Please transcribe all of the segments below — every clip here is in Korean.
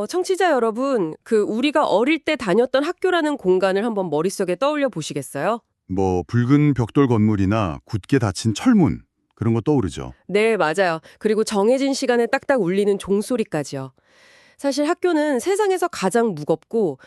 청취자 여러분, 우리가 어릴 때 다녔던 학교라는 공간을 한번 머릿속에 떠올려 보시겠어요? 뭐 붉은 벽돌 건물이나 굳게 닫힌 철문 그런 거 떠오르죠. 네, 맞아요. 그리고 정해진 시간에 딱딱 울리는 종소리까지요. 사실 학교는 세상에서 가장 무겁고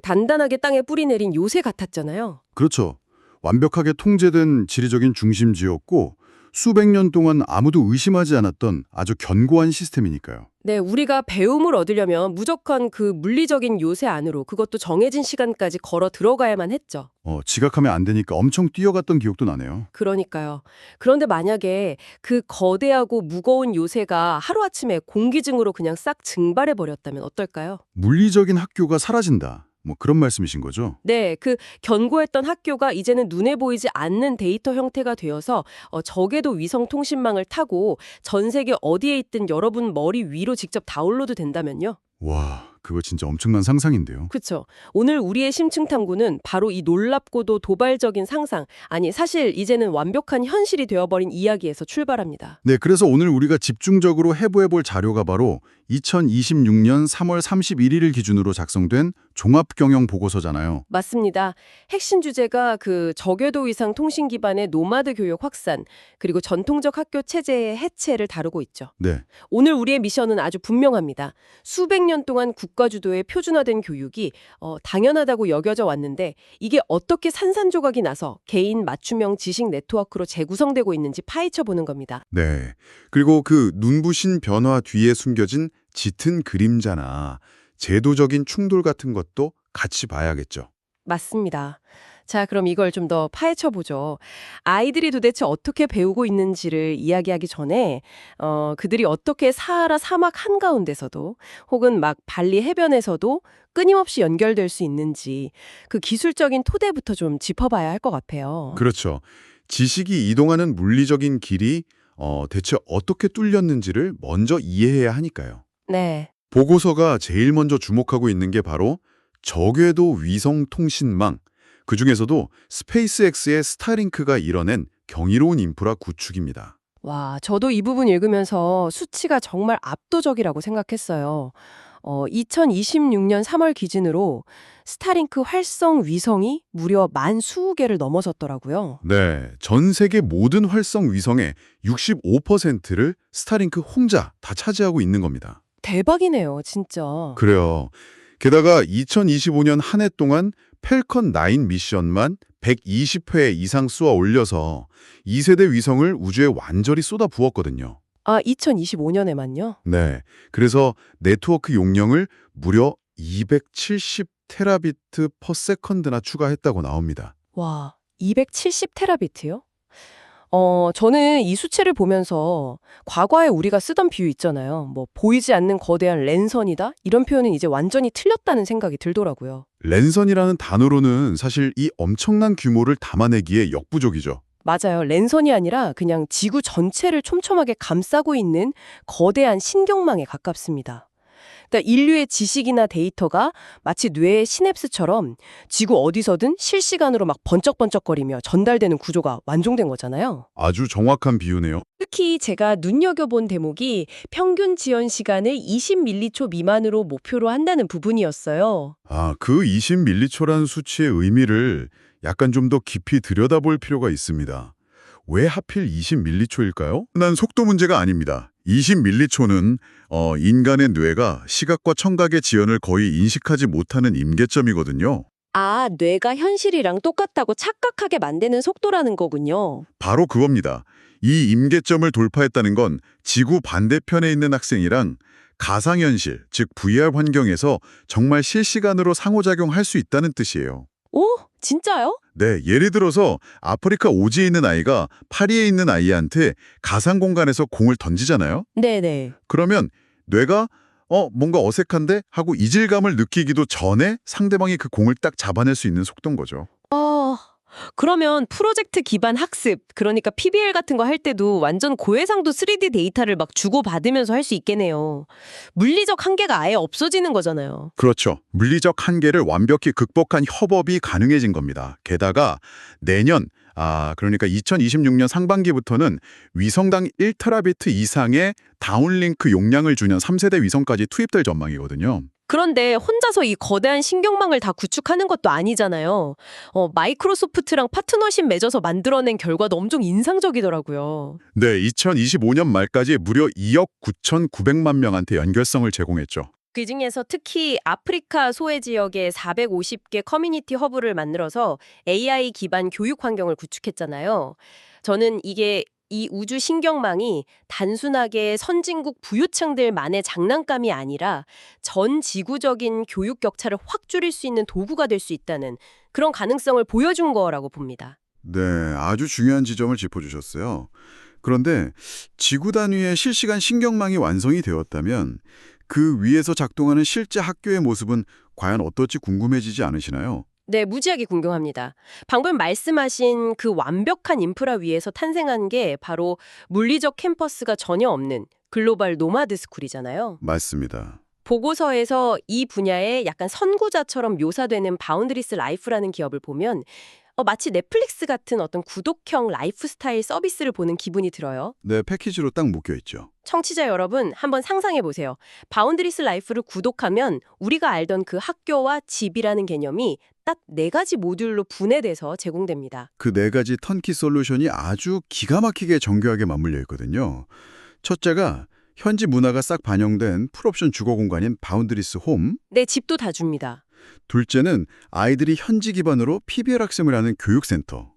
단단하게 땅에 뿌리 내린 요새 같았잖아요. 그렇죠. 완벽하게 통제된 지리적인 중심지였고 수백 년 동안 아무도 의심하지 않았던 아주 견고한 시스템이니까요. 네, 우리가 배움을 얻으려면 무조건 그 물리적인 요새 안으로 그것도 정해진 시간까지 걸어 들어가야만 했죠. 지각하면 안 되니까 엄청 뛰어갔던 기억도 나네요. 그러니까요. 그런데 만약에 그 거대하고 무거운 요새가 하루아침에 공기증으로 그냥 싹 증발해 버렸다면 어떨까요? 물리적인 학교가 사라진다. 뭐 그런 말씀이신 거죠? 네, 견고했던 학교가 이제는 눈에 보이지 않는 데이터 형태가 되어서 적게도 위성 통신망을 타고 전 세계 어디에 있든 여러분 머리 위로 직접 다운로드 된다면요. 와, 그거 진짜 엄청난 상상인데요. 그렇죠. 오늘 우리의 심층 탐구는 바로 이 놀랍고도 도발적인 상상, 아니 사실 이제는 완벽한 현실이 되어버린 이야기에서 출발합니다. 네, 그래서 오늘 우리가 집중적으로 해부해볼 자료가 바로 2026년 3월 31일을 기준으로 작성된 종합경영 보고서잖아요. 맞습니다. 핵심 주제가 저궤도 위상 통신 기반의 노마드 교육 확산, 그리고 전통적 학교 체제의 해체를 다루고 있죠. 네, 오늘 우리의 미션은 아주 분명합니다. 수백 년 동안 국가 주도의 표준화된 교육이 당연하다고 여겨져 왔는데 이게 어떻게 산산조각이 나서 개인 맞춤형 지식 네트워크로 재구성되고 있는지 파헤쳐 보는 겁니다. 네. 그리고 그 눈부신 변화 뒤에 숨겨진 짙은 그림자나 제도적인 충돌 같은 것도 같이 봐야겠죠. 맞습니다. 자, 그럼 이걸 좀 더 파헤쳐 보죠. 아이들이 도대체 어떻게 배우고 있는지를 이야기하기 전에 그들이 어떻게 사하라 사막 한가운데서도 혹은 막 발리 해변에서도 끊임없이 연결될 수 있는지 그 기술적인 토대부터 좀 짚어봐야 할 것 같아요. 그렇죠. 지식이 이동하는 물리적인 길이 대체 어떻게 뚫렸는지를 먼저 이해해야 하니까요. 네. 보고서가 제일 먼저 주목하고 있는 게 바로 저궤도 위성 통신망, 그중에서도 스페이스X의 스타링크가 이뤄낸 경이로운 인프라 구축입니다. 와, 저도 이 부분 읽으면서 수치가 정말 압도적이라고 생각했어요. 2026년 3월 기준으로 스타링크 활성 위성이 무려 10,020개를 넘어섰더라고요. 네, 전 세계 모든 활성 위성의 65%를 스타링크 혼자 다 차지하고 있는 겁니다. 대박이네요, 진짜. 그래요. 게다가 2025년 한 해 동안 펠컨 9 미션만 120회 이상 쏘아 올려서 2세대 위성을 우주에 완전히 쏟아 부었거든요. 아, 2025년에만요? 네. 그래서 네트워크 용량을 무려 270 테라비트 퍼 세컨드나 추가했다고 나옵니다. 와, 270 테라비트요? 저는 이 수치를 보면서 과거에 우리가 쓰던 비유 있잖아요. 뭐 보이지 않는 거대한 랜선이다? 이런 표현은 이제 완전히 틀렸다는 생각이 들더라고요. 랜선이라는 단어로는 사실 이 엄청난 규모를 담아내기에 역부족이죠. 맞아요. 랜선이 아니라 그냥 지구 전체를 촘촘하게 감싸고 있는 거대한 신경망에 가깝습니다. 그러니까 인류의 지식이나 데이터가 마치 뇌의 시냅스처럼 지구 어디서든 실시간으로 막 번쩍번쩍거리며 전달되는 구조가 완성된 거잖아요. 아주 정확한 비유네요. 특히 제가 눈여겨본 대목이 평균 지연 시간을 20밀리초 미만으로 목표로 한다는 부분이었어요. 그 20밀리초라는 수치의 의미를 약간 좀 더 깊이 들여다볼 필요가 있습니다. 왜 하필 20밀리초일까요? 난 속도 문제가 아닙니다. 20밀리초는 인간의 뇌가 시각과 청각의 지연을 거의 인식하지 못하는 임계점이거든요. 아, 뇌가 현실이랑 똑같다고 착각하게 만드는 속도라는 거군요. 바로 그겁니다. 이 임계점을 돌파했다는 건 지구 반대편에 있는 학생이랑 가상현실, 즉 VR 환경에서 정말 실시간으로 상호작용할 수 있다는 뜻이에요. 오, 진짜요? 네, 예를 들어서 아프리카 오지에 있는 아이가 파리에 있는 아이한테 가상 공간에서 공을 던지잖아요. 네네. 그러면 뇌가 뭔가 어색한데 하고 이질감을 느끼기도 전에 상대방이 그 공을 딱 잡아낼 수 있는 속도인 거죠. 아, 그러면 프로젝트 기반 학습, 그러니까 PBL 같은 거 할 때도 완전 고해상도 3D 데이터를 막 주고받으면서 할 수 있겠네요. 물리적 한계가 아예 없어지는 거잖아요. 그렇죠. 물리적 한계를 완벽히 극복한 협업이 가능해진 겁니다. 게다가 내년 그러니까 2026년 상반기부터는 위성당 1테라비트 이상의 다운링크 용량을 주는 3세대 위성까지 투입될 전망이거든요. 그런데 혼자서 이 거대한 신경망을 다 구축하는 것도 아니잖아요. 마이크로소프트랑 파트너십 맺어서 만들어낸 결과도 엄청 인상적이더라고요. 네, 2025년 말까지 무려 2억 9,900만 명한테 연결성을 제공했죠. 그 중에서 특히 아프리카 소외 지역에 450개 커뮤니티 허브를 만들어서 AI 기반 교육 환경을 구축했잖아요. 저는 이 우주 신경망이 단순하게 선진국 부유층들만의 장난감이 아니라 전 지구적인 교육 격차를 확 줄일 수 있는 도구가 될 수 있다는 그런 가능성을 보여준 거라고 봅니다. 네, 아주 중요한 지점을 짚어주셨어요. 그런데 지구 단위의 실시간 신경망이 완성이 되었다면 그 위에서 작동하는 실제 학교의 모습은 과연 어떨지 궁금해지지 않으시나요? 네, 무지하게 궁금합니다. 방금 말씀하신 그 완벽한 인프라 위에서 탄생한 게 바로 물리적 캠퍼스가 전혀 없는 글로벌 노마드 스쿨이잖아요. 맞습니다. 보고서에서 이 분야의 약간 선구자처럼 묘사되는 바운드리스 라이프라는 기업을 보면 마치 넷플릭스 같은 어떤 구독형 라이프 스타일 서비스를 보는 기분이 들어요. 네, 패키지로 딱 묶여있죠. 청취자 여러분, 한번 상상해 보세요. 바운드리스 라이프를 구독하면 우리가 알던 그 학교와 집이라는 개념이 딱 4가지 모듈로 분해돼서 제공됩니다. 그 4가지 턴키 솔루션이 아주 기가 막히게 정교하게 맞물려 있거든요. 첫째가 현지 문화가 싹 반영된 풀옵션 주거 공간인 바운드리스 홈. 네, 집도 다 줍니다. 둘째는 아이들이 현지 기반으로 PBL 학습을 하는 교육센터.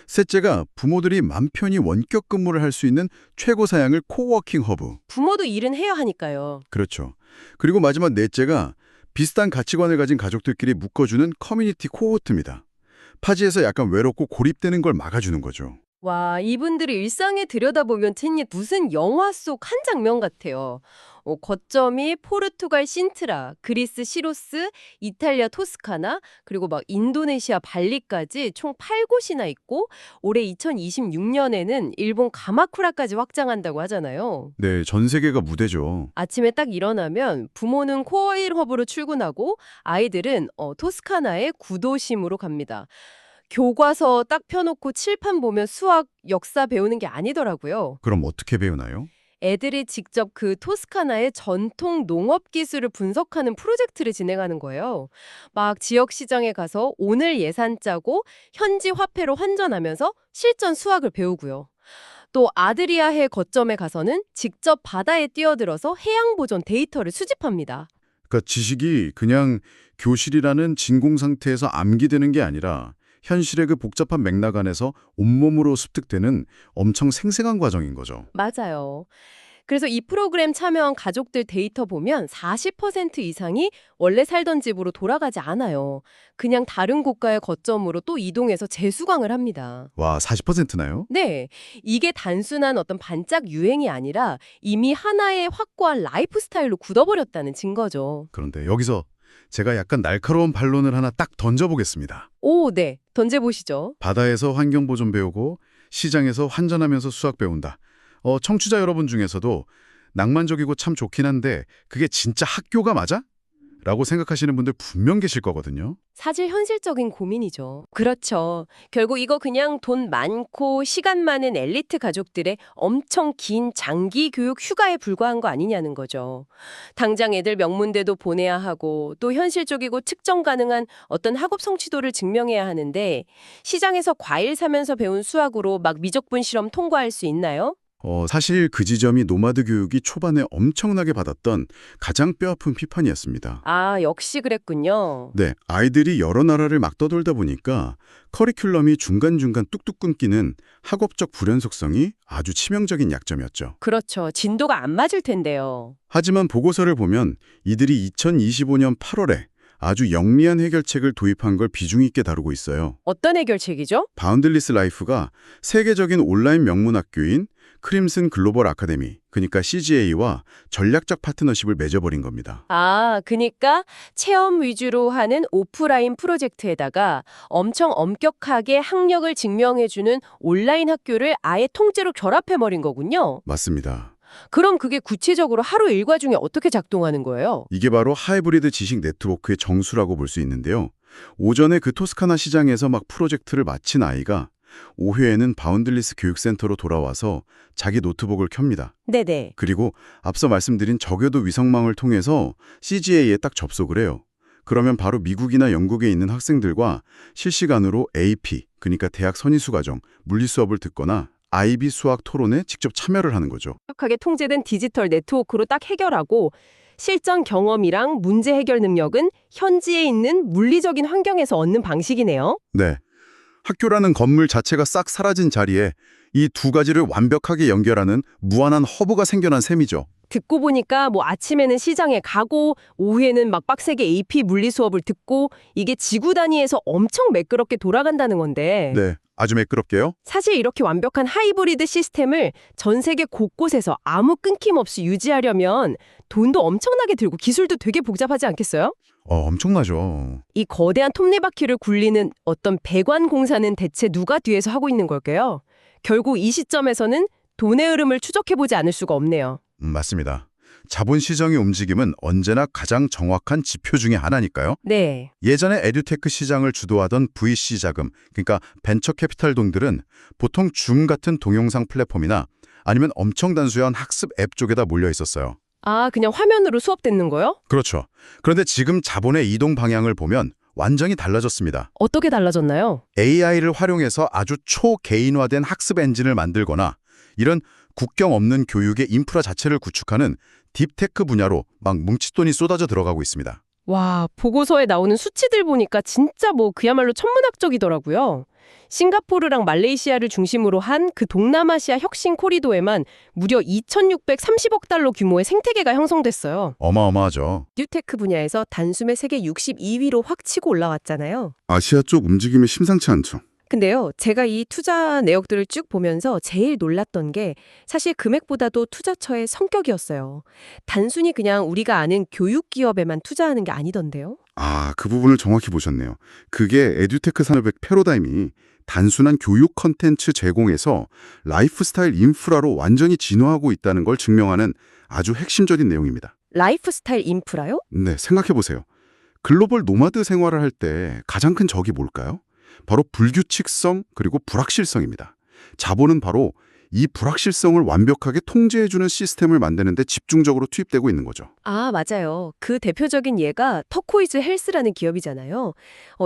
셋째가 부모들이 맘 편히 원격 근무를 할 수 있는 최고 사양을 코워킹 허브. 부모도 일은 해야 하니까요. 그렇죠. 그리고 마지막 넷째가 비슷한 가치관을 가진 가족들끼리 묶어주는 커뮤니티 코호트입니다. 파지에서 약간 외롭고 고립되는 걸 막아주는 거죠. 와, 이분들이 일상에 들여다보면 틴이 무슨 영화 속 한 장면 같아요. 거점이 포르투갈 신트라, 그리스 시로스, 이탈리아 토스카나, 그리고 막 인도네시아 발리까지 총 8곳이나 있고 올해 2026년에는 일본 가마쿠라까지 확장한다고 하잖아요. 네, 전 세계가 무대죠. 아침에 딱 일어나면 부모는 코어일 허브로 출근하고 아이들은 토스카나의 구도심으로 갑니다. 교과서 딱 펴놓고 칠판 보면 수학, 역사 배우는 게 아니더라고요. 그럼 어떻게 배우나요? 애들이 직접 그 토스카나의 전통 농업 기술을 분석하는 프로젝트를 진행하는 거예요. 막 지역 시장에 가서 오늘 예산 짜고 현지 화폐로 환전하면서 실전 수학을 배우고요. 또 아드리아해 거점에 가서는 직접 바다에 뛰어들어서 해양 보존 데이터를 수집합니다. 그러니까 지식이 그냥 교실이라는 진공 상태에서 암기되는 게 아니라 현실의 그 복잡한 맥락 안에서 온몸으로 습득되는 엄청 생생한 과정인 거죠. 맞아요. 그래서 이 프로그램 참여한 가족들 데이터 보면 40% 이상이 원래 살던 집으로 돌아가지 않아요. 그냥 다른 국가의 거점으로 또 이동해서 재수강을 합니다. 와, 40%나요? 네, 이게 단순한 어떤 반짝 유행이 아니라 이미 하나의 확고한 라이프 스타일로 굳어버렸다는 증거죠. 그런데 여기서 제가 약간 날카로운 반론을 하나 딱 던져보겠습니다. 오, 네, 던져보시죠. 바다에서 환경보존 배우고 시장에서 환전하면서 수학 배운다. 청취자 여러분 중에서도 낭만적이고 참 좋긴 한데 그게 진짜 학교가 맞아? 라고 생각하시는 분들 분명 계실 거거든요. 사실 현실적인 고민이죠. 그렇죠. 결국 이거 그냥 돈 많고 시간 많은 엘리트 가족들의 엄청 긴 장기 교육 휴가에 불과한 거 아니냐는 거죠. 당장 애들 명문대도 보내야 하고 또 현실적이고 측정 가능한 어떤 학업 성취도를 증명해야 하는데 시장에서 과일 사면서 배운 수학으로 막 미적분 실험 통과할 수 있나요? 사실 그 지점이 노마드 교육이 초반에 엄청나게 받았던 가장 뼈아픈 비판이었습니다. 아, 역시 그랬군요. 네, 아이들이 여러 나라를 막 떠돌다 보니까 커리큘럼이 중간중간 뚝뚝 끊기는 학업적 불연속성이 아주 치명적인 약점이었죠. 그렇죠. 진도가 안 맞을 텐데요. 하지만 보고서를 보면 이들이 2025년 8월에 아주 영리한 해결책을 도입한 걸 비중 있게 다루고 있어요. 어떤 해결책이죠? 바운들리스 라이프가 세계적인 온라인 명문학교인 크림슨 글로벌 아카데미, 그러니까 CGA와 전략적 파트너십을 맺어버린 겁니다. 아, 그니까 체험 위주로 하는 오프라인 프로젝트에다가 엄청 엄격하게 학력을 증명해주는 온라인 학교를 아예 통째로 결합해버린 거군요. 맞습니다. 그럼 그게 구체적으로 하루 일과 중에 어떻게 작동하는 거예요? 이게 바로 하이브리드 지식 네트워크의 정수라고 볼 수 있는데요. 오전에 그 토스카나 시장에서 막 프로젝트를 마친 아이가 오후에는 바운들리스 교육센터로 돌아와서 자기 노트북을 켭니다. 네네. 그리고 앞서 말씀드린 저궤도 위성망을 통해서 CGA에 딱 접속을 해요. 그러면 바로 미국이나 영국에 있는 학생들과 실시간으로 AP, 그러니까 대학 선의수과정, 물리 수업을 듣거나 IB 수학 토론에 직접 참여를 하는 거죠. 완벽하게 통제된 디지털 네트워크로 딱 해결하고 실전 경험이랑 문제 해결 능력은 현지에 있는 물리적인 환경에서 얻는 방식이네요. 네. 학교라는 건물 자체가 싹 사라진 자리에 이 두 가지를 완벽하게 연결하는 무한한 허브가 생겨난 셈이죠. 듣고 보니까 뭐 아침에는 시장에 가고 오후에는 막 빡세게 AP 물리 수업을 듣고 이게 지구 단위에서 엄청 매끄럽게 돌아간다는 건데 네, 아주 매끄럽게요. 사실 이렇게 완벽한 하이브리드 시스템을 전 세계 곳곳에서 아무 끊김 없이 유지하려면 돈도 엄청나게 들고 기술도 되게 복잡하지 않겠어요? 엄청나죠. 이 거대한 톱니바퀴를 굴리는 어떤 배관 공사는 대체 누가 뒤에서 하고 있는 걸까요? 결국 이 시점에서는 돈의 흐름을 추적해보지 않을 수가 없네요. 맞습니다. 자본 시장의 움직임은 언제나 가장 정확한 지표 중에 하나니까요. 네. 예전에 에듀테크 시장을 주도하던 VC 자금, 그러니까 벤처 캐피탈 돈들은 보통 줌 같은 동영상 플랫폼이나 아니면 엄청 단순한 학습 앱 쪽에다 몰려 있었어요. 아, 그냥 화면으로 수업 듣는 거요? 그렇죠. 그런데 지금 자본의 이동 방향을 보면 완전히 달라졌습니다. 어떻게 달라졌나요? AI를 활용해서 아주 초개인화된 학습 엔진을 만들거나 이런 국경 없는 교육의 인프라 자체를 구축하는 딥테크 분야로 막 뭉칫돈이 쏟아져 들어가고 있습니다. 와, 보고서에 나오는 수치들 보니까 진짜 뭐 그야말로 천문학적이더라고요. 싱가포르랑 말레이시아를 중심으로 한 그 동남아시아 혁신 코리도에만 무려 2,630억 달러 규모의 생태계가 형성됐어요. 어마어마하죠. 뉴테크 분야에서 단숨에 세계 62위로 확 치고 올라왔잖아요. 아시아 쪽 움직임이 심상치 않죠. 근데요, 제가 이 투자 내역들을 쭉 보면서 제일 놀랐던 게 사실 금액보다도 투자처의 성격이었어요. 단순히 그냥 우리가 아는 교육 기업에만 투자하는 게 아니던데요. 그 부분을 정확히 보셨네요. 그게 에듀테크 산업의 패러다임이 단순한 교육 컨텐츠 제공에서 라이프스타일 인프라로 완전히 진화하고 있다는 걸 증명하는 아주 핵심적인 내용입니다. 라이프스타일 인프라요? 네, 생각해보세요. 글로벌 노마드 생활을 할 때 가장 큰 적이 뭘까요? 바로 불규칙성 그리고 불확실성입니다. 자본은 바로 이 불확실성을 완벽하게 통제해주는 시스템을 만드는 데 집중적으로 투입되고 있는 거죠. 아, 맞아요. 그 대표적인 예가 터코이즈 헬스라는 기업이잖아요.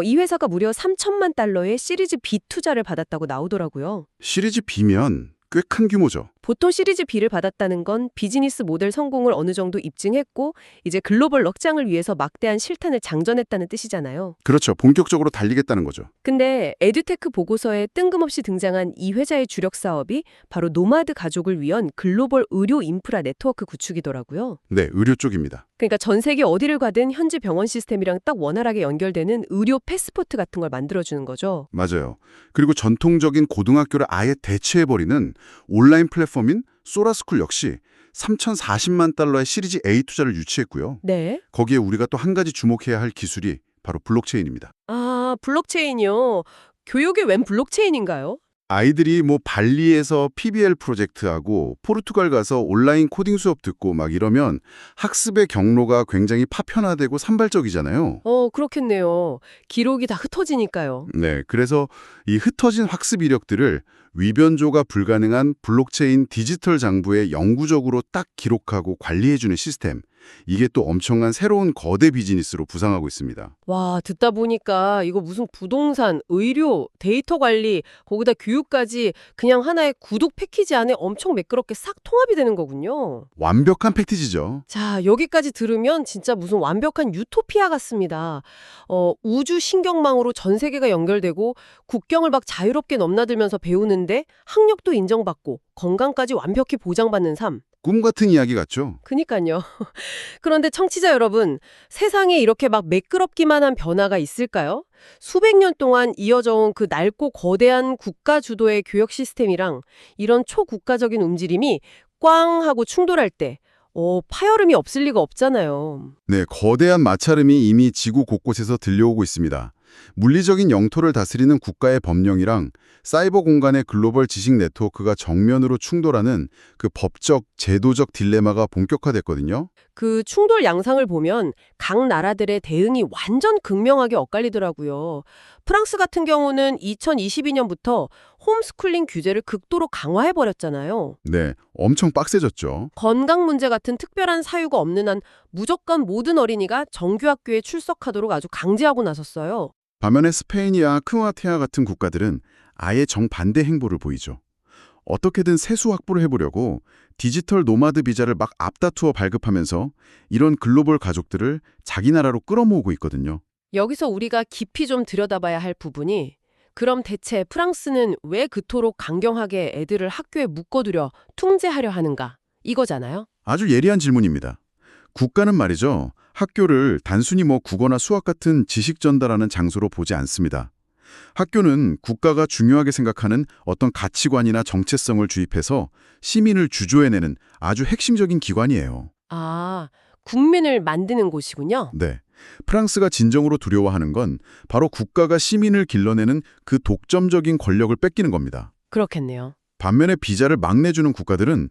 이 회사가 무려 3천만 달러의 시리즈 B 투자를 받았다고 나오더라고요. 시리즈 B면 꽤 큰 규모죠. 보통 시리즈 B를 받았다는 건 비즈니스 모델 성공을 어느 정도 입증했고 이제 글로벌 럭장을 위해서 막대한 실탄을 장전했다는 뜻이잖아요. 그렇죠. 본격적으로 달리겠다는 거죠. 근데 에듀테크 보고서에 뜬금없이 등장한 이 회사의 주력 사업이 바로 노마드 가족을 위한 글로벌 의료 인프라 네트워크 구축이더라고요. 네, 의료 쪽입니다. 그러니까 전 세계 어디를 가든 현지 병원 시스템이랑 딱 원활하게 연결되는 의료 패스포트 같은 걸 만들어주는 거죠. 맞아요. 그리고 전통적인 고등학교를 아예 대체해버리는 온라인 플랫폼인 소라스쿨 역시 3,040만 달러의 시리즈 A 투자를 유치했고요. 네. 거기에 우리가 또 한 가지 주목해야 할 기술이 바로 블록체인입니다. 아, 블록체인이요. 교육의 웬 블록체인인가요? 아이들이 뭐 발리에서 PBL 프로젝트하고 포르투갈 가서 온라인 코딩 수업 듣고 막 이러면 학습의 경로가 굉장히 파편화되고 산발적이잖아요. 그렇겠네요. 기록이 다 흩어지니까요. 네, 그래서 이 흩어진 학습 이력들을 위변조가 불가능한 블록체인 디지털 장부에 영구적으로 딱 기록하고 관리해주는 시스템. 이게 또 엄청난 새로운 거대 비즈니스로 부상하고 있습니다. 와, 듣다 보니까 이거 무슨 부동산, 의료, 데이터 관리, 거기다 교육까지 그냥 하나의 구독 패키지 안에 엄청 매끄럽게 싹 통합이 되는 거군요. 완벽한 패키지죠. 자, 여기까지 들으면 진짜 무슨 완벽한 유토피아 같습니다. 우주 신경망으로 전 세계가 연결되고 국경을 막 자유롭게 넘나들면서 배우는데 학력도 인정받고 건강까지 완벽히 보장받는 삶. 꿈 같은 이야기 같죠? 그니까요. 그런데 청취자 여러분, 세상에 이렇게 막 매끄럽기만 한 변화가 있을까요? 수백 년 동안 이어져 온 그 낡고 거대한 국가 주도의 교육 시스템이랑 이런 초국가적인 움직임이 꽝 하고 충돌할 때 파열음이 없을 리가 없잖아요. 네, 거대한 마찰음이 이미 지구 곳곳에서 들려오고 있습니다. 물리적인 영토를 다스리는 국가의 법령이랑 사이버 공간의 글로벌 지식 네트워크가 정면으로 충돌하는 그 법적, 제도적 딜레마가 본격화됐거든요. 그 충돌 양상을 보면 각 나라들의 대응이 완전 극명하게 엇갈리더라고요. 프랑스 같은 경우는 2022년부터 홈스쿨링 규제를 극도로 강화해버렸잖아요. 네, 엄청 빡세졌죠. 건강 문제 같은 특별한 사유가 없는 한 무조건 모든 어린이가 정규학교에 출석하도록 아주 강제하고 나섰어요. 반면에 스페인이나 크로아티아 같은 국가들은 아예 정반대 행보를 보이죠. 어떻게든 세수 확보를 해보려고 디지털 노마드 비자를 막 앞다투어 발급하면서 이런 글로벌 가족들을 자기 나라로 끌어모으고 있거든요. 여기서 우리가 깊이 좀 들여다봐야 할 부분이 그럼 대체 프랑스는 왜 그토록 강경하게 애들을 학교에 묶어두려 통제하려 하는가? 이거잖아요. 아주 예리한 질문입니다. 국가는 말이죠. 학교를 단순히 국어나 수학 같은 지식 전달하는 장소로 보지 않습니다. 학교는 국가가 중요하게 생각하는 어떤 가치관이나 정체성을 주입해서 시민을 주조해내는 아주 핵심적인 기관이에요. 아, 국민을 만드는 곳이군요. 네. 프랑스가 진정으로 두려워하는 건 바로 국가가 시민을 길러내는 그 독점적인 권력을 뺏기는 겁니다. 그렇겠네요. 반면에 비자를 막 내주는 국가들은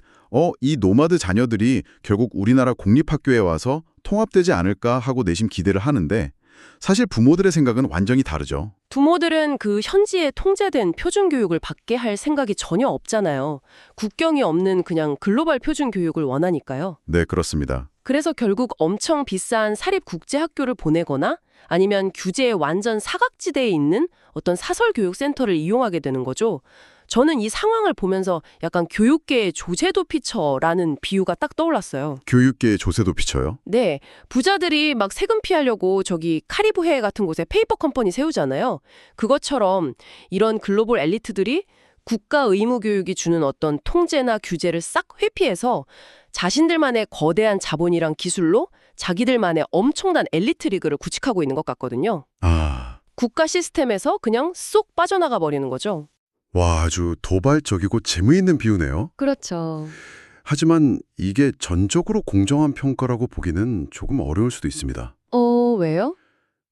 이 노마드 자녀들이 결국 우리나라 공립학교에 와서 통합되지 않을까 하고 내심 기대를 하는데 사실 부모들의 생각은 완전히 다르죠. 부모들은 그 현지에 통제된 표준 교육을 받게 할 생각이 전혀 없잖아요. 국경이 없는 그냥 글로벌 표준 교육을 원하니까요. 네, 그렇습니다. 그래서 결국 엄청 비싼 사립 국제학교를 보내거나 아니면 규제의 완전 사각지대에 있는 어떤 사설교육센터를 이용하게 되는 거죠. 저는 이 상황을 보면서 약간 교육계의 조세도피처라는 비유가 딱 떠올랐어요. 교육계의 조세도 비쳐요. 네, 부자들이 막 세금 피하려고 저기 카리브해 같은 곳에 페이퍼 컴퍼니 세우잖아요. 그것처럼 이런 글로벌 엘리트들이 국가 의무 교육이 주는 어떤 통제나 규제를 싹 회피해서 자신들만의 거대한 자본이랑 기술로 자기들만의 엄청난 엘리트 리그를 구축하고 있는 것 같거든요. 아, 국가 시스템에서 그냥 쏙 빠져나가 버리는 거죠. 와, 아주 도발적이고 재미있는 비유네요. 그렇죠. 하지만 이게 전적으로 공정한 평가라고 보기는 조금 어려울 수도 있습니다. 왜요?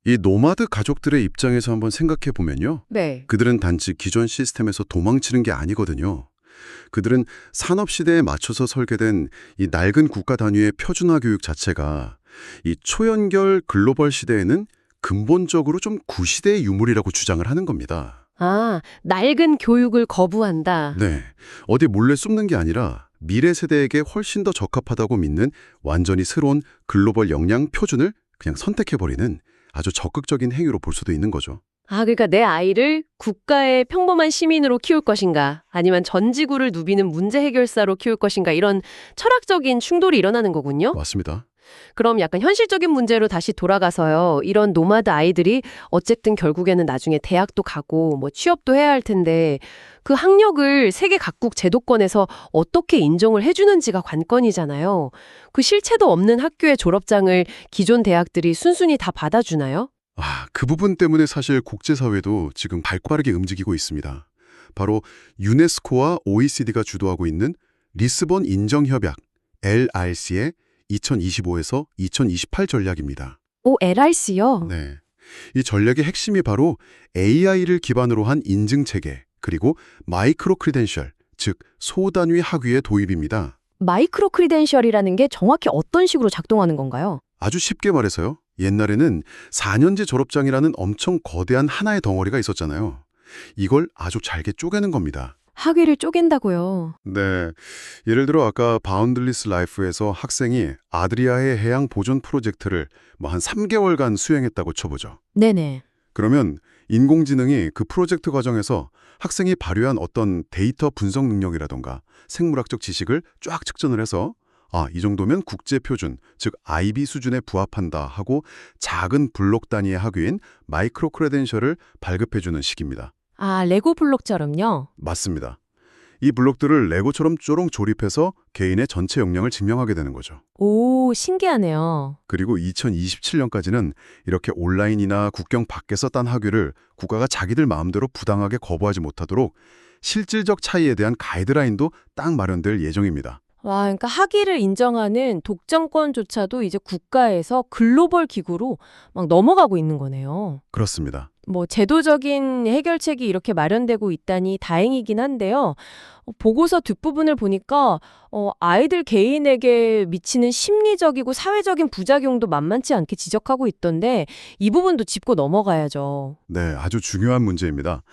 이 노마드 가족들의 입장에서 한번 생각해 보면요. 네. 그들은 단지 기존 시스템에서 도망치는 게 아니거든요. 그들은 산업시대에 맞춰서 설계된 이 낡은 국가 단위의 표준화 교육 자체가 이 초연결 글로벌 시대에는 근본적으로 좀 구시대의 유물이라고 주장을 하는 겁니다. 아, 낡은 교육을 거부한다. 네, 어디 몰래 숨는 게 아니라 미래 세대에게 훨씬 더 적합하다고 믿는 완전히 새로운 글로벌 역량 표준을 그냥 선택해버리는 아주 적극적인 행위로 볼 수도 있는 거죠. 아, 그러니까 내 아이를 국가의 평범한 시민으로 키울 것인가, 아니면 전 지구를 누비는 문제 해결사로 키울 것인가, 이런 철학적인 충돌이 일어나는 거군요. 맞습니다. 그럼 약간 현실적인 문제로 다시 돌아가서요. 이런 노마드 아이들이 어쨌든 결국에는 나중에 대학도 가고 뭐 취업도 해야 할 텐데 그 학력을 세계 각국 제도권에서 어떻게 인정을 해주는지가 관건이잖아요. 그 실체도 없는 학교의 졸업장을 기존 대학들이 순순히 다 받아주나요? 그 부분 때문에 사실 국제사회도 지금 발빠르게 움직이고 있습니다. 바로 유네스코와 OECD가 주도하고 있는 리스본 인정협약 LRC의 2025에서 2028 전략입니다. LRC요? 네. 이 전략의 핵심이 바로 AI를 기반으로 한 인증체계, 그리고 마이크로 크리덴셜, 즉 소단위 학위의 도입입니다. 마이크로 크리덴셜이라는 게 정확히 어떤 식으로 작동하는 건가요? 아주 쉽게 말해서요. 옛날에는 4년제 졸업장이라는 엄청 거대한 하나의 덩어리가 있었잖아요. 이걸 아주 잘게 쪼개는 겁니다. 학위를 쪼갠다고요. 네. 예를 들어 아까 바운드리스 라이프에서 학생이 아드리아해 해양 보존 프로젝트를 한 3개월간 수행했다고 쳐보죠. 네네. 그러면 인공지능이 그 프로젝트 과정에서 학생이 발휘한 어떤 데이터 분석 능력이라던가 생물학적 지식을 쫙 측정을 해서 이 정도면 국제 표준, 즉 IB 수준에 부합한다 하고 작은 블록 단위의 학위인 마이크로 크레덴셜을 발급해주는 식입니다. 레고 블록처럼요? 맞습니다. 이 블록들을 레고처럼 쪼롱 조립해서 개인의 전체 역량을 증명하게 되는 거죠. 오, 신기하네요. 그리고 2027년까지는 이렇게 온라인이나 국경 밖에서 딴 학위를 국가가 자기들 마음대로 부당하게 거부하지 못하도록 실질적 차이에 대한 가이드라인도 딱 마련될 예정입니다. 와, 그러니까 학위를 인정하는 독점권조차도 이제 국가에서 글로벌 기구로 막 넘어가고 있는 거네요. 그렇습니다. 뭐 제도적인 해결책이 이렇게 마련되고 있다니 다행이긴 한데요. 보고서 뒷부분을 보니까 아이들 개인에게 미치는 심리적이고 사회적인 부작용도 만만치 않게 지적하고 있던데 이 부분도 짚고 넘어가야죠. 네, 아주 중요한 문제입니다.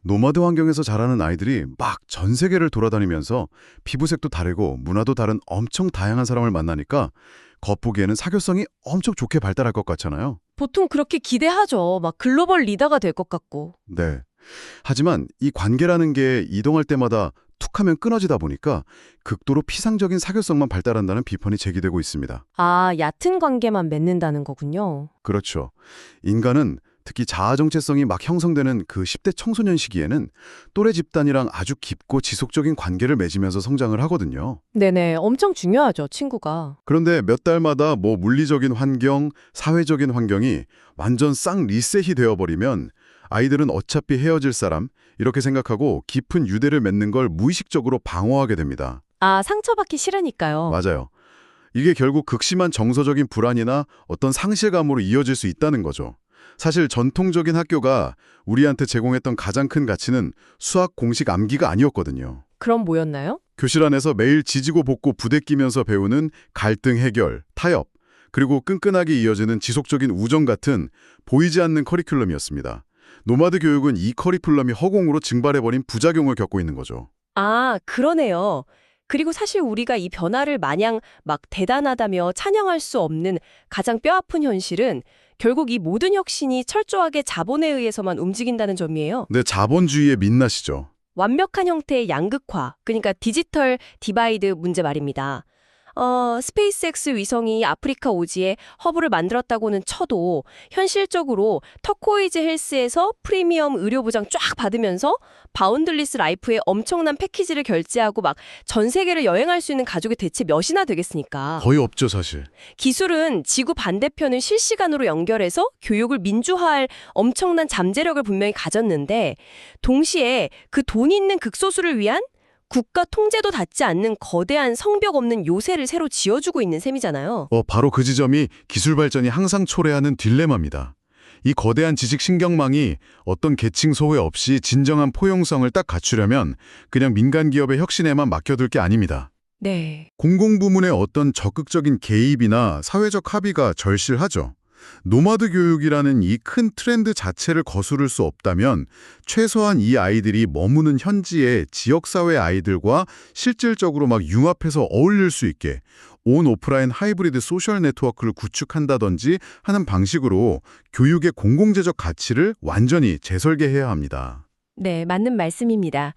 노마드 환경에서 자라는 아이들이 막 전 세계를 돌아다니면서 피부색도 다르고 문화도 다른 엄청 다양한 사람을 만나니까 겉보기에는 사교성이 엄청 좋게 발달할 것 같잖아요. 보통 그렇게 기대하죠. 막 글로벌 리더가 될 것 같고. 네. 하지만 이 관계라는 게 이동할 때마다 툭 하면 끊어지다 보니까 극도로 피상적인 사교성만 발달한다는 비판이 제기되고 있습니다. 아, 얕은 관계만 맺는다는 거군요. 그렇죠. 인간은 특히 자아 정체성이 막 형성되는 그 10대 청소년 시기에는 또래 집단이랑 아주 깊고 지속적인 관계를 맺으면서 성장을 하거든요. 네네, 엄청 중요하죠, 친구가. 그런데 몇 달마다 뭐 물리적인 환경, 사회적인 환경이 완전 쌍 리셋이 되어버리면 아이들은 어차피 헤어질 사람 이렇게 생각하고 깊은 유대를 맺는 걸 무의식적으로 방어하게 됩니다. 아, 상처받기 싫으니까요. 맞아요. 이게 결국 극심한 정서적인 불안이나 어떤 상실감으로 이어질 수 있다는 거죠. 사실 전통적인 학교가 우리한테 제공했던 가장 큰 가치는 수학 공식 암기가 아니었거든요. 그럼 뭐였나요? 교실 안에서 매일 지지고 볶고 부대끼면서 배우는 갈등 해결, 타협, 그리고 끈끈하게 이어지는 지속적인 우정 같은 보이지 않는 커리큘럼이었습니다. 노마드 교육은 이 커리큘럼이 허공으로 증발해버린 부작용을 겪고 있는 거죠. 아, 그러네요. 그리고 사실 우리가 이 변화를 마냥 막 대단하다며 찬양할 수 없는 가장 뼈아픈 현실은 결국 이 모든 혁신이 철저하게 자본에 의해서만 움직인다는 점이에요. 네, 자본주의의 민낯이죠. 완벽한 형태의 양극화, 그러니까 디지털 디바이드 문제 말입니다. 스페이스X 위성이 아프리카 오지에 허브를 만들었다고는 쳐도 현실적으로 터코이즈 헬스에서 프리미엄 의료 보장 쫙 받으면서 바운들리스 라이프에 엄청난 패키지를 결제하고 막 전 세계를 여행할 수 있는 가족이 대체 몇이나 되겠습니까? 거의 없죠, 사실. 기술은 지구 반대편을 실시간으로 연결해서 교육을 민주화할 엄청난 잠재력을 분명히 가졌는데 동시에 그 돈 있는 극소수를 위한 국가 통제도 닿지 않는 거대한 성벽 없는 요새를 새로 지어주고 있는 셈이잖아요. 바로 그 지점이 기술 발전이 항상 초래하는 딜레마입니다. 이 거대한 지식 신경망이 어떤 계층 소외 없이 진정한 포용성을 딱 갖추려면 그냥 민간 기업의 혁신에만 맡겨둘 게 아닙니다. 네. 공공부문의 어떤 적극적인 개입이나 사회적 합의가 절실하죠. 노마드 교육이라는 이 큰 트렌드 자체를 거스를 수 없다면 최소한 이 아이들이 머무는 현지의 지역사회 아이들과 실질적으로 막 융합해서 어울릴 수 있게 온 오프라인 하이브리드 소셜 네트워크를 구축한다든지 하는 방식으로 교육의 공공재적 가치를 완전히 재설계해야 합니다. 네, 맞는 말씀입니다.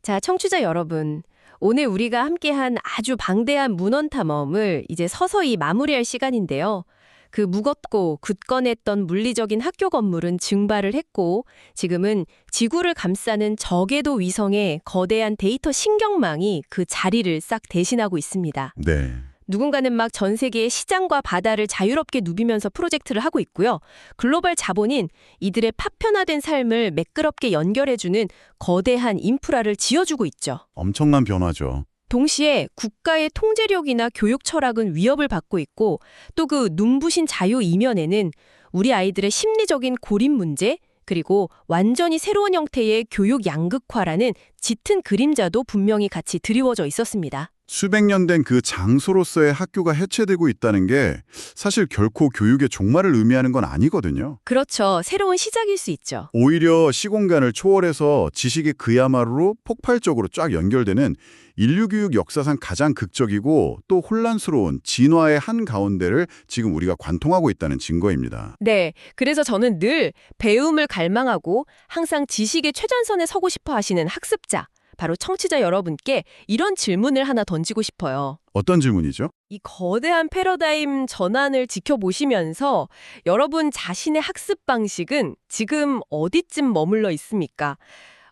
자, 청취자 여러분. 오늘 우리가 함께한 아주 방대한 문헌 탐험을 이제 서서히 마무리할 시간인데요. 그 무겁고 굳건했던 물리적인 학교 건물은 증발을 했고 지금은 지구를 감싸는 저궤도 위성의 거대한 데이터 신경망이 그 자리를 싹 대신하고 있습니다. 네. 누군가는 막 전 세계의 시장과 바다를 자유롭게 누비면서 프로젝트를 하고 있고요. 글로벌 자본인 이들의 파편화된 삶을 매끄럽게 연결해주는 거대한 인프라를 지어주고 있죠. 엄청난 변화죠. 동시에 국가의 통제력이나 교육 철학은 위협을 받고 있고 또 그 눈부신 자유 이면에는 우리 아이들의 심리적인 고립 문제 그리고 완전히 새로운 형태의 교육 양극화라는 짙은 그림자도 분명히 같이 드리워져 있었습니다. 수백 년 된 그 장소로서의 학교가 해체되고 있다는 게 사실 결코 교육의 종말을 의미하는 건 아니거든요. 그렇죠. 새로운 시작일 수 있죠. 오히려 시공간을 초월해서 지식이 그야말로 폭발적으로 쫙 연결되는 인류 교육 역사상 가장 극적이고 또 혼란스러운 진화의 한가운데를 지금 우리가 관통하고 있다는 증거입니다. 네. 그래서 저는 늘 배움을 갈망하고 항상 지식의 최전선에 서고 싶어 하시는 학습자, 바로 청취자 여러분께 이런 질문을 하나 던지고 싶어요. 어떤 질문이죠? 이 거대한 패러다임 전환을 지켜보시면서 여러분 자신의 학습 방식은 지금 어디쯤 머물러 있습니까?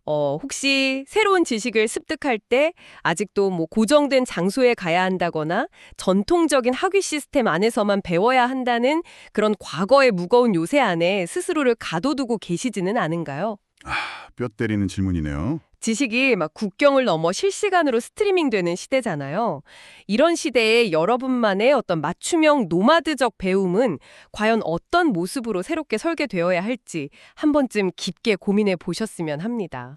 혹시 새로운 지식을 습득할 때 아직도 뭐 고정된 장소에 가야 한다거나 전통적인 학위 시스템 안에서만 배워야 한다는 그런 과거의 무거운 요새 안에 스스로를 가둬두고 계시지는 않은가요? 뼈 때리는 질문이네요. 지식이 막 국경을 넘어 실시간으로 스트리밍되는 시대잖아요. 이런 시대에 여러분만의 어떤 맞춤형 노마드적 배움은 과연 어떤 모습으로 새롭게 설계되어야 할지 한 번쯤 깊게 고민해 보셨으면 합니다.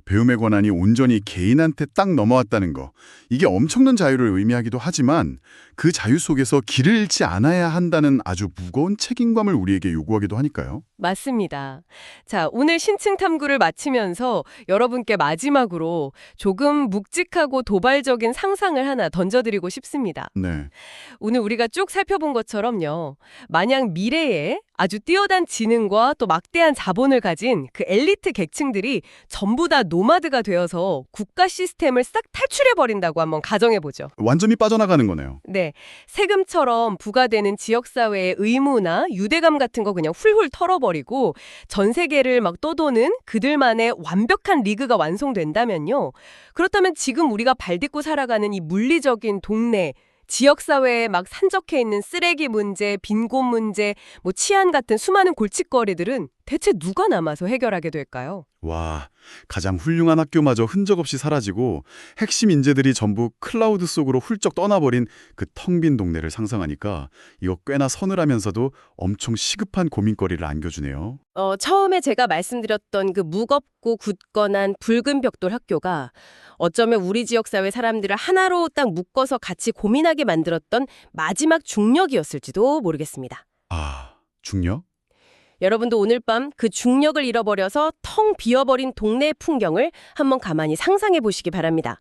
배움의 권한이 온전히 개인한테 딱 넘어왔다는 거. 이게 엄청난 자유를 의미하기도 하지만 그 자유 속에서 길을 잃지 않아야 한다는 아주 무거운 책임감을 우리에게 요구하기도 하니까요. 맞습니다. 자, 오늘 신층 탐구를 마치면서 여러분께 마지막으로 조금 묵직하고 도발적인 상상을 하나 던져드리고 싶습니다. 네. 오늘 우리가 쭉 살펴본 것처럼요. 만약 미래에 아주 뛰어난 지능과 또 막대한 자본을 가진 그 엘리트 계층들이 전부 다 노마드가 되어서 국가 시스템을 싹 탈출해버린다고 한번 가정해보죠. 완전히 빠져나가는 거네요. 네, 세금처럼 부과되는 지역사회의 의무나 유대감 같은 거 그냥 훌훌 털어버리고 전 세계를 막 떠도는 그들만의 완벽한 리그가 완성된다면요. 그렇다면 지금 우리가 발딛고 살아가는 이 물리적인 동네, 지역사회에 막 산적해 있는 쓰레기 문제, 빈곤 문제, 뭐 치안 같은 수많은 골칫거리들은 대체 누가 남아서 해결하게 될까요? 와, 가장 훌륭한 학교마저 흔적 없이 사라지고 핵심 인재들이 전부 클라우드 속으로 훌쩍 떠나버린 그 텅 빈 동네를 상상하니까 이거 꽤나 서늘하면서도 엄청 시급한 고민거리를 안겨주네요. 처음에 제가 말씀드렸던 그 무겁고 굳건한 붉은 벽돌 학교가 어쩌면 우리 지역사회 사람들을 하나로 딱 묶어서 같이 고민하게 만들었던 마지막 중력이었을지도 모르겠습니다. 아, 중력? 여러분도 오늘 밤 그 중력을 잃어버려서 텅 비어버린 동네 풍경을 한번 가만히 상상해 보시기 바랍니다.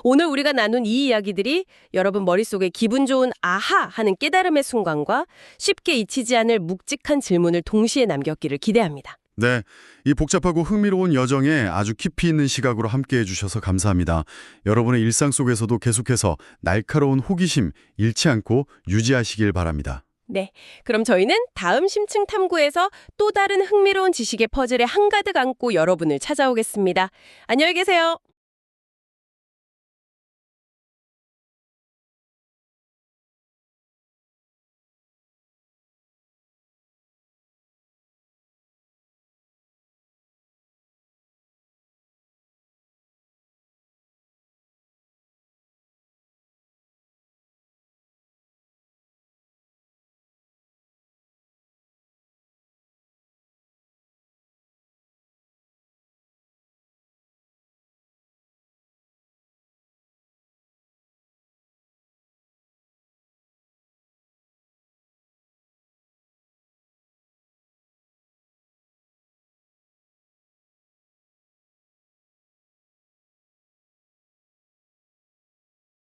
오늘 우리가 나눈 이 이야기들이 여러분 머릿속에 기분 좋은 아하 하는 깨달음의 순간과 쉽게 잊히지 않을 묵직한 질문을 동시에 남겼기를 기대합니다. 네, 이 복잡하고 흥미로운 여정에 아주 깊이 있는 시각으로 함께해 주셔서 감사합니다. 여러분의 일상 속에서도 계속해서 날카로운 호기심 잃지 않고 유지하시길 바랍니다. 네, 그럼 저희는 다음 심층 탐구에서 또 다른 흥미로운 지식의 퍼즐에 한가득 안고 여러분을 찾아오겠습니다. 안녕히 계세요.